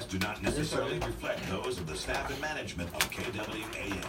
results do not necessarily reflect those of the staff and management of KWAM.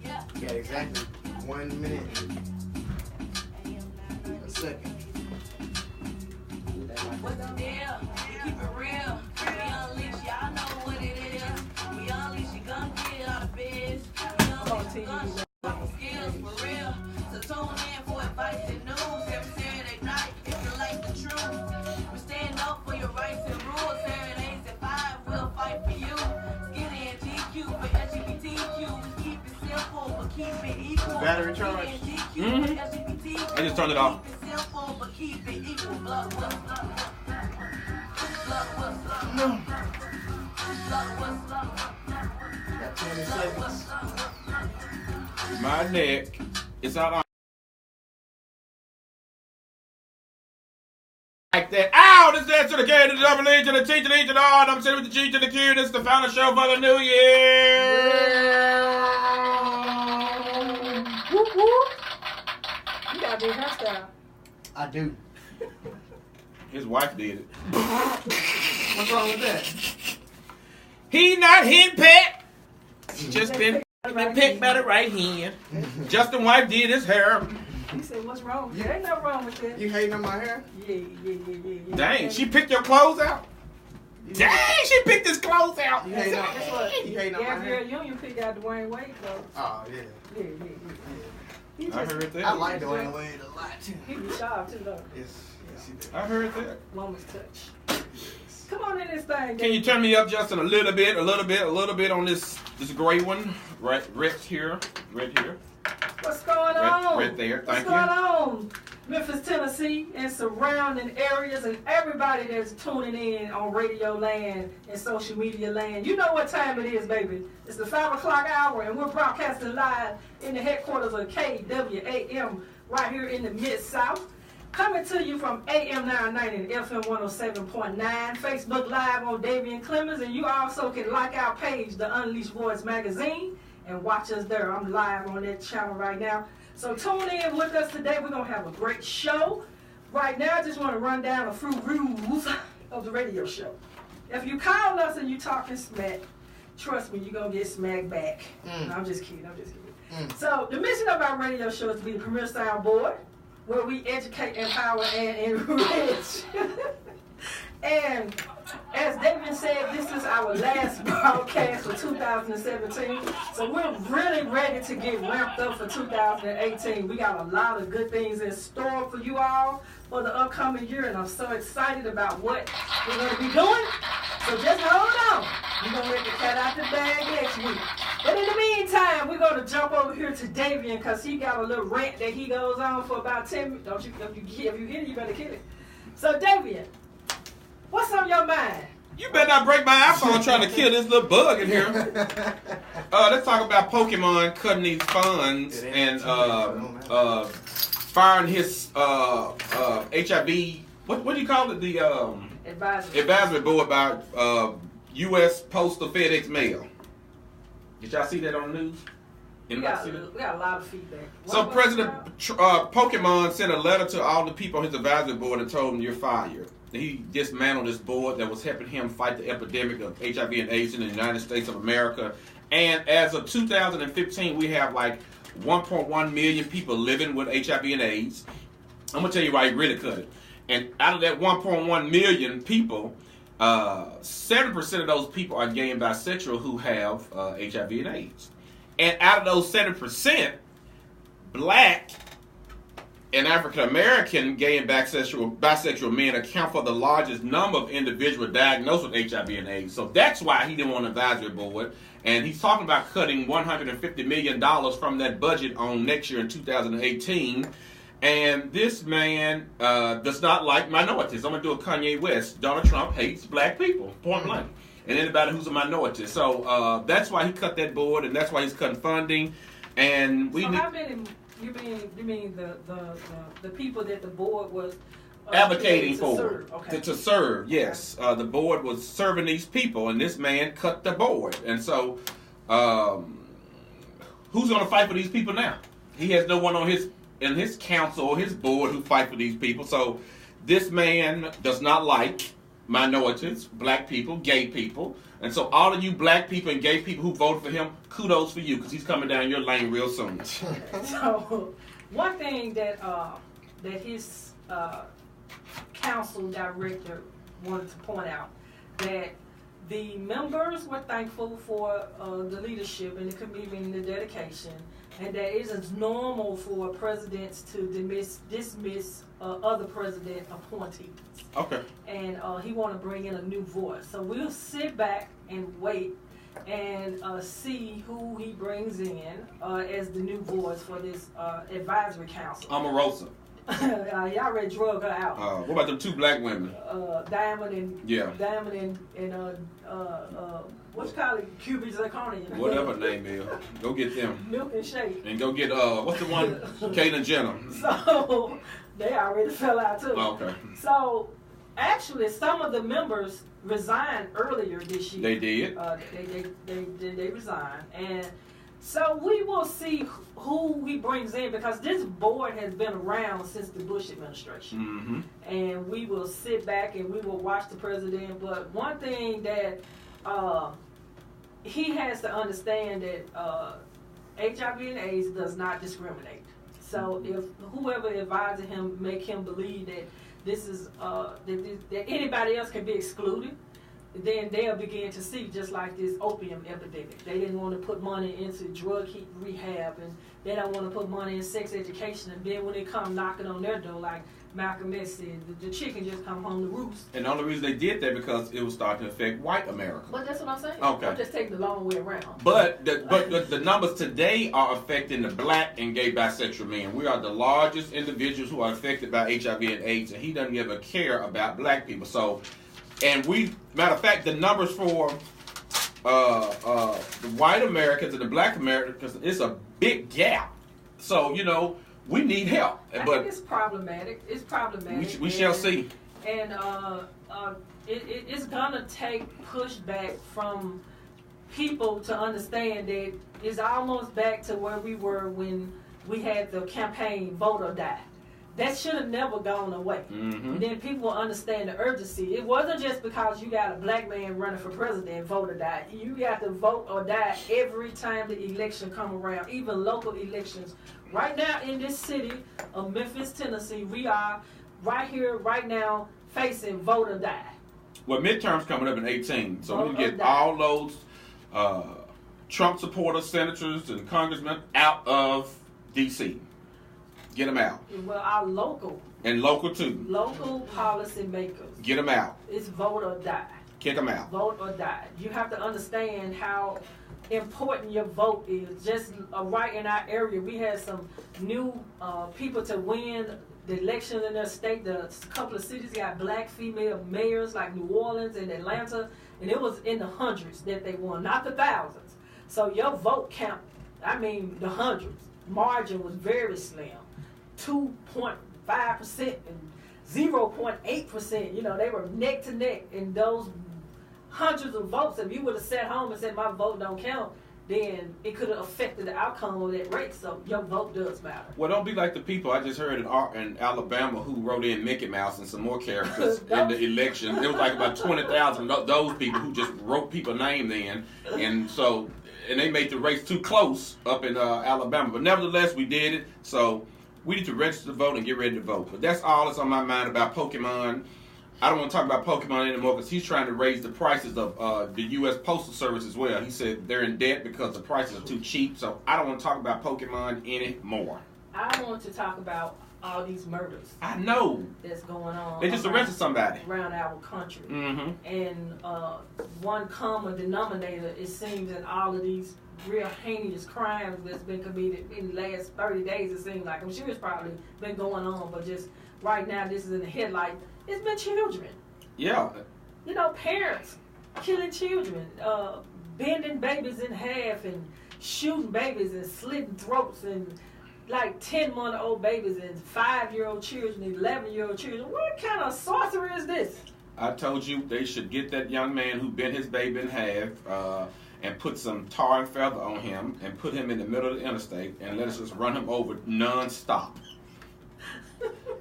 Yeah, exactly. 1 minute. A second. What's the deal? We keep it real. We unleash, y'all know what it is. We unleash, you gon' get all the biz. We unleash, you gon' show off skills for real. So tune in for advice and news every Saturday night if you like the truth. We stand up for your rights and rules. Saturdays at 5, we'll fight for you. Skinny and GQ for LGBTQ. Keep it simple, but keep it equal. Battery charge. I just turned it off. Keep it simple, but keep it equal. Blood, No. Got 20 seconds. My neck is out on like that. Ow! This is the to the K to the double E to the T to the E to the R. And I'm sitting with the G to the Q. This is the final show for the new year. Whoop, whoop. You got a big hairstyle. I do. His wife did it. What's wrong with that? He not henpecked. He just been picked by the right hand. Justin wife did his hair. He said, what's wrong? There ain't nothing wrong with that. You hating on my hair? Yeah. Dang, she picked your clothes out? Dang, she picked his clothes out. You hating on my hair? Gabrielle Union picked out Dwayne Wade clothes. Oh, yeah. Yeah. I heard that. I like Dwayne Wade a lot, too. He was sharp, too, though. Yes, he did. I heard that. Woman's touch. Come on in this thing. Can you turn me up, Justin, a little bit on this great one? Right here. What's going on? Right there. Thank you. What's going on? Memphis, Tennessee, and surrounding areas, and everybody that's tuning in on Radio Land and social media land. You know what time it is, baby. It's the 5 o'clock hour, and we're broadcasting live in the headquarters of KWAM right here in the Mid-South. Coming to you from AM 990 and FM 107.9, Facebook Live on Davian Clemens, and you also can like our page, The Unleashed Voice Magazine, and watch us there. I'm live on that channel right now. So tune in with us today. We're going to have a great show. Right now, I just want to run down a few rules of the radio show. If you call us and you talking smack, trust me, you're going to get smacked back. No, I'm just kidding. So the mission of our radio show is to be the premier soundboard, where we educate, empower, and enrich. And as David said, this is our last broadcast for 2017. So we're really ready to get ramped up for 2018. We got a lot of good things in store for you all for the upcoming year, and I'm so excited about what we're going to be doing. So just hold on. We're going to let the cat out the bag next week. But in the meantime, we're going to jump over here to Davian because he got a little rant that he goes on for about 10 minutes. Don't you? If you hit it, you better kill it. So Davian, what's on your mind? You better not break my iPhone trying to kill this little bug in here. Let's talk about Pokemon cutting these funds and firing his HIV. What do you call it? The advisory board about U.S. Postal FedEx Mail. Did y'all see that on the news? We got a lot of feedback. So President Pokemon sent a letter to all the people on his advisory board and told them you're fired. He dismantled this board that was helping him fight the epidemic of HIV and AIDS in the United States of America. And as of 2015, we have like 1.1 million people living with HIV and AIDS. I'm going to tell you why he really cut it. And out of that 1.1 million people, 7% of those people are gay and bisexual who have HIV and AIDS. And out of those 7%, black and African American gay and bisexual men account for the largest number of individuals diagnosed with HIV and AIDS. So that's why he didn't want an advisory board. And he's talking about cutting $150 million from that budget on next year in 2018. And this man does not like minorities. I'm going to do a Kanye West. Donald Trump hates black people, point blank. And anybody who's a minority. So that's why he cut that board, and that's why he's cutting funding. And we how many? You mean the people that the board was advocating for serve. Okay. to serve? Yes, the board was serving these people, and this man cut the board. And so, who's going to fight for these people now? He has no one on his council or his board who fight for these people. So, this man does not like minorities, black people, gay people. And so all of you black people and gay people who voted for him, kudos for you, because he's coming down your lane real soon. So one thing that that his council director wanted to point out, that the members were thankful for the leadership and the commitment and the dedication, and that it is normal for presidents to dismiss other president appointees. Okay. And he want to bring in a new voice. So we'll sit back and wait and see who he brings in as the new voice for this advisory council. Omarosa. Y'all already drug her out. What about the two black women? Diamond and Yeah. Diamond and what's called it? Cuban zirconia. Whatever her name is. Go get them. Milk and shake. And go get what's the one? Caitlyn Jenner. So they already fell out too. Okay. So actually, some of the members resigned earlier this year. They did. They resigned, and so we will see who he brings in, because this board has been around since the Bush administration. Mm-hmm. And we will sit back and we will watch the president. But one thing that he has to understand, that HIV and AIDS does not discriminate. So if whoever advises him make him believe that this is that anybody else can be excluded, then they'll begin to see, just like this opium epidemic. They didn't want to put money into drug rehab, and they don't want to put money in sex education. And then when they come knocking on their door, like Malcolm X said, the chicken just come home to roost. And the only reason they did that because it was starting to affect white America. But that's what I'm saying. Okay. I'm just taking the long way around. But the numbers today are affecting the black and gay bisexual men. We are the largest individuals who are affected by HIV and AIDS, and he doesn't give a care about black people. So, and matter of fact, the numbers for the white Americans and the black Americans, it's a big gap. So, we need help. I But think it's problematic. It's problematic. we shall see. And it's gonna take pushback from people to understand that it's almost back to where we were when we had the campaign Vote or Die. That should have never gone away. Mm-hmm. Then people will understand the urgency. It wasn't just because you got a black man running for president, vote or die. You got to vote or die every time the election come around, even local elections. Right now in this city of Memphis, Tennessee, we are right here, right now, facing vote or die. Well, midterms coming up in 18, so we Vote can or get die. all those Trump supporters, senators, and congressmen out of D.C. Get them out. Well, our local too. local policy makers, Get them out. it's vote or die. Kick them out. Vote or die. You have to understand how important your vote is. Just right in our area, we had some new people to win the election in their state. The couple of cities got black female mayors, like New Orleans and Atlanta, and it was in the hundreds that they won, not the thousands. So your vote count, the hundreds. Margin was very slim. 2.5% and 0.8%. They were neck to neck in those hundreds of votes. If you would have sat home and said my vote don't count, then it could have affected the outcome of that race. So your vote does matter. Well, don't be like the people I just heard in Alabama who wrote in Mickey Mouse and some more characters in the election. There was like about 20,000 of those people who just wrote people's names in, and they made the race too close up in Alabama. But nevertheless, we did it. So we need to register to vote and get ready to vote. But that's all that's on my mind about Pokemon. I don't want to talk about Pokemon anymore because he's trying to raise the prices of the U.S. Postal Service as well. He said they're in debt because the prices are too cheap. So I don't want to talk about Pokemon anymore. I want to talk about all these murders. I know. That's going on. They just arrested somebody around our country. Mm-hmm. And one common denominator, it seems, in all of these real heinous crimes that's been committed in the last 30 days, it seems like. I'm sure it's probably been going on, but just right now, this is in the headlight. It's been children. Yeah. Parents killing children, bending babies in half and shooting babies and slitting throats and like 10-month-old babies and 5-year-old children, 11-year-old children. What kind of sorcery is this? I told you they should get that young man who bent his baby in half and put some tar and feather on him and put him in the middle of the interstate and let us just run him over non-stop.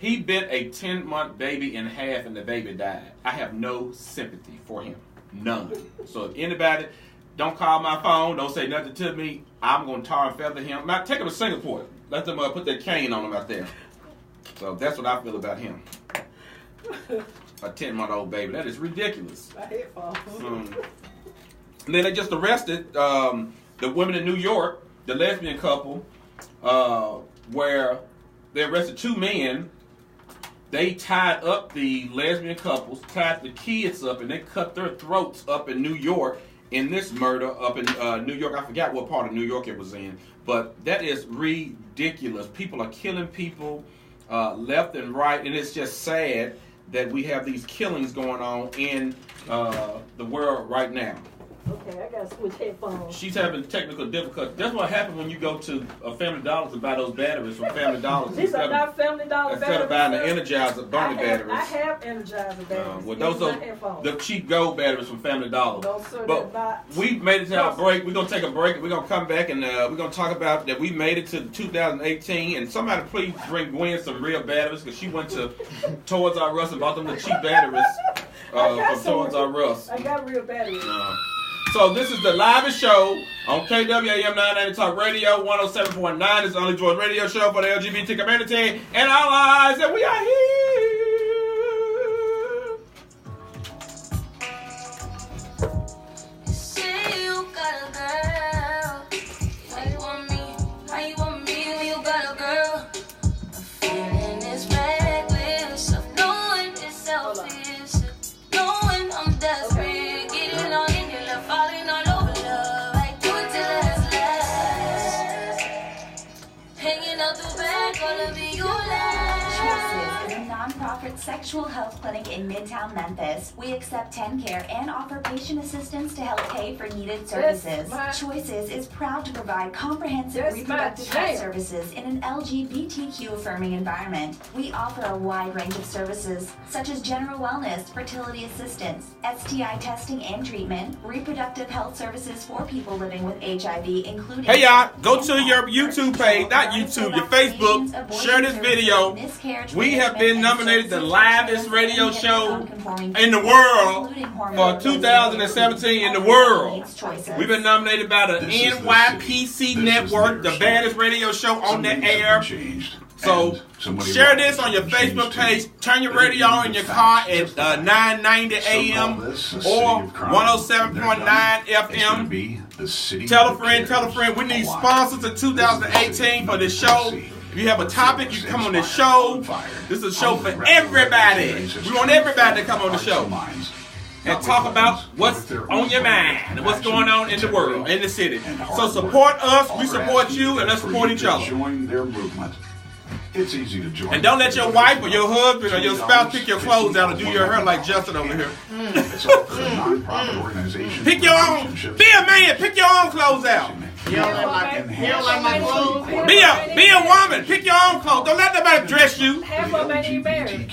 He bit a 10-month baby in half and the baby died. I have no sympathy for him. None. So if anybody, don't call my phone, don't say nothing to me, I'm going to tar and feather him. Now, take him to Singapore. Let them put that cane on him out there. So that's what I feel about him. A 10-month-old baby. That is ridiculous. My headphones. And then they just arrested the women in New York, the lesbian couple, where they arrested 2 men. They tied up the lesbian couples, tied the kids up, and they cut their throats up in New York in this murder up in New York. I forgot what part of New York it was in, but that is ridiculous. People are killing people left and right, and it's just sad that we have these killings going on in the world right now. Okay, I gotta switch headphones. She's having technical difficulties. That's what happens when you go to Family Dollar to buy those batteries from Family Dollar. These are not Family Dollar batteries. Instead of buying the Energizer burning batteries. I have Energizer batteries. Well, those are the cheap gold batteries from Family Dollar. No, sir, but we made it to our break. We're going to take a break. We're going to come back and we're going to talk about that we made it to 2018. And somebody please bring Gwen some real batteries because she went to Toys R Us and bought them the cheap batteries from Toys R Us. I got real batteries. So this is the livest show on KWAM 990 Talk Radio 107.9. It's the only George radio show for the LGBT community and our lives, and we are here. Say you got a girl. How you want me? How you want me when you got a girl? A feeling is reckless of knowing it's selfish, knowing I'm desperate, getting on in your love, falling all over love. I do it till it's last. Hanging out the back, gonna be your last. Choices is a non-profit sexual health clinic in Midtown Memphis. We accept 10 care and offer patient assistance to help pay for needed services. Choices is proud to provide comprehensive reproductive health services in an LGBTQ affirming environment. We offer a wide range of services such as general wellness, fertility assistance, STI testing and treatment, reproductive health services for people living with HIV, including... Hey y'all, go to your YouTube page, not YouTube, your Facebook, share this video. We have been nominated the livest radio show in the world for 2017 in the world. We've been nominated by the NYPC Network, the baddest radio show on the air. So share this on your Facebook page. Turn your radio on in your car at 990 AM or 107.9 FM. Tell a friend. We need sponsors in 2018 for this show. If you have a topic, you can come on this show. This is a show for everybody. We want everybody to come on the show and talk about what's on your mind and what's going on in the world, in the city. So support us, we support you, and let's support each other. It's easy to join. And don't let your wife or your husband or your spouse pick your clothes out and do your hair like Justin over here. It's a non-profit organization. Pick your own. Be a man. Pick your own clothes out. You don't like my clothes? Be a woman. Pick your own clothes. Don't let nobody dress you. Half of them ain't married.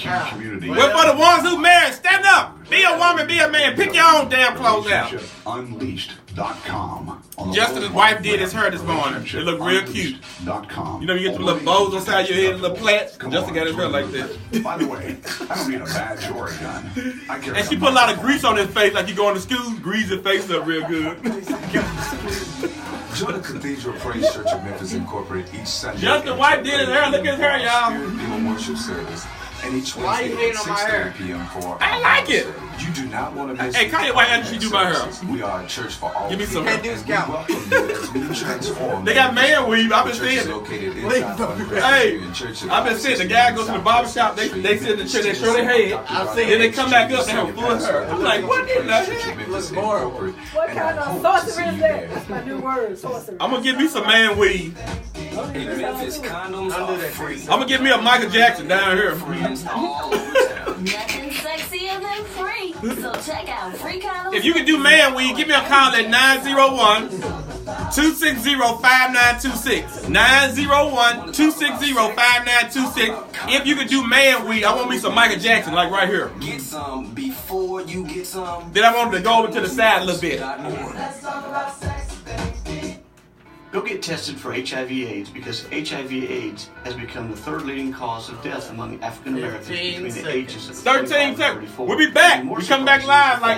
Well, for the ones who married, stand up. Be a woman. Be a man. Pick your own damn clothes out. Unleashed.com. Justin's wife did his hair this morning. It looked real cute. You know, you get the little bows inside your head, little plaits. Justin got his hair like this. By the way, I don't need a badge or a gun. And she put a lot of grease on his face, like you going to school, grease your face up real good. Join the Cathedral Praise Church of Memphis Incorporated each Sunday. Justin White did his hair. Look at his hair, y'all. Worship service. And each Why you Wednesday at hating on my hair? 6:30 p.m. for I like it. You do not want to miss. Hey, Kanye White actually do my hair. We are a church for all. Give me some. Can't do scalp. They got man weave. I've been seeing it. Hey, I've been seeing the guy goes to the barbershop. They sit in the chair. They show their head. Then they come back up. They have full hair. I'm like, what in the heck? What kind of sorcery is that? That's my new word, sorcery. I'm gonna give me some man weave. Memphis condoms are free. I'm gonna give me a Michael Jackson down here. Nothing sexier than free. So check out free condoms. If you can do man weave, give me a call at 901-260-5926. 901-260-5926. If you can do man weave, I want me some Michael Jackson, like right here. Get some before you get some. Then I want him to go over to the side a little bit. Let's talk about sex, baby. Go get tested for HIV/AIDS because HIV/AIDS has become the third leading cause of death among African Americans between the ages of 13 25 and seconds. 34. We'll be back. More We come back surprising live like